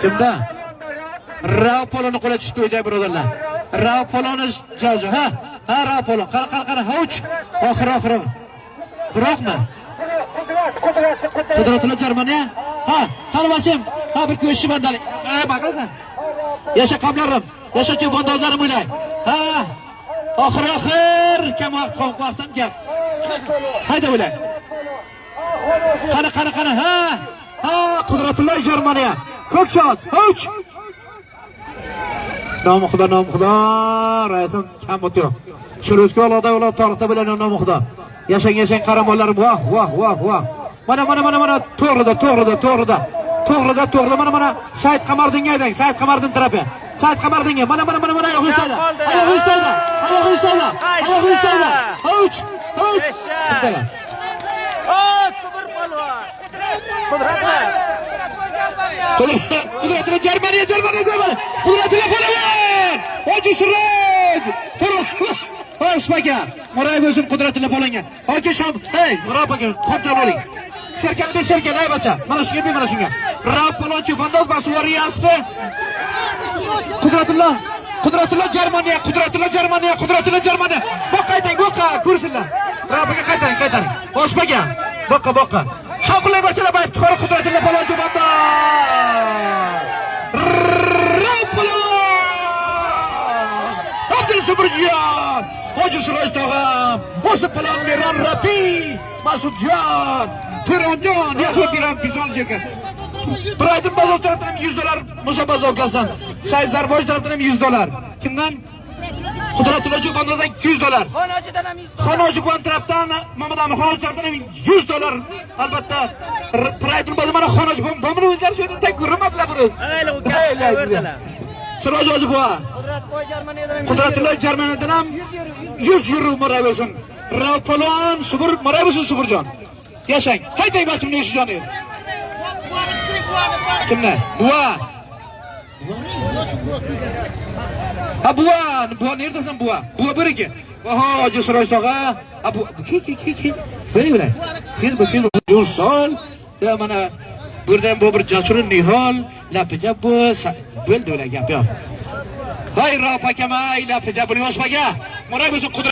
Kimda? Rauf Polonni qo'la tushdi o'jay birodarlar. Rauf Polonni joji, ha? Ha, Rauf Polon. Qara, hauch. Oxir. Biroqmi? Qudratli Germaniya. Ha, qarabachim. Ha, bir ko'shib bandalik. Baqirasan. Yasha qamlarim. Yashachi bondozlarim o'ylay. Ha. Oxir kam vaqtdan gap. Hayda o'ylay. Qara. Ha, Qudratli Germaniya. Ko'k shot. Hauch. Nomi Xudo. Raytim kam o'tyo. Shurutga olada ular tarixda bilan nomi Xudo. Yashang qaramollarim. Voh. Mana to'g'rida. Mana Said Qamardinga ayting. Said Qamardin tarafi. Said Qamardinga. Mana oyoq istaydi. Oyoq istaydi. Hauch. Bittalar. Super polvon. Qudratli Germaniya. Qudratli polvon. Hoji Suraj. Osmaga. Moray bo'lsin Qudratli polvonga. Hoji Sham. Hey, Moray aka, qopdan oling. Serkan, ay bacha. Mana shunga. Rauf polonchi bandoz basvariyasmi? Qudratli Germaniya. Boqa. Ko'rsinlar. Rauf aka qaytaring. Osmaga. Boqa. Shavqulay bachalar bayib tuqara Qudratli polonchi bandoz. Rauf polon. Abdul Suburjon. Hoji Suraj tog'am. O'sib polon Miron Rapi. Masudjon. Turonjon. Yaxshi biram pizolchaka. Praydim bozor tarafdan $100 Musa bazokasidan. Said Zarboy tarafdan $100. Kimdan? Qudratli bandozdan $200. Xonoji bu tarafdan Mamad Amir Xonoji tarafdan $100. Albatta Praydim bozor mana Xonoji bomini o'zlari shu yerda takrorlamadilar buni. Suraj o'zi bu. Qudratli Germaniyadan ham 100 euro maravesin. Rauf polon maravesin Suburjon. Yashang. Haydang bachim Neshjoni. Kimlar? Buva. Ha buva nerdasan buva? Buva biriki. Oho, Suraj tog'a. Ha bu ki. Söyle. Kim Jo'nsol. Ya mana buradan bu bir Jasur Nihol, Lapicha bu bo'ldi ular gap yo'q. Hay Rauf akam, Lapicha buni Osmaga. Moray bo'lsin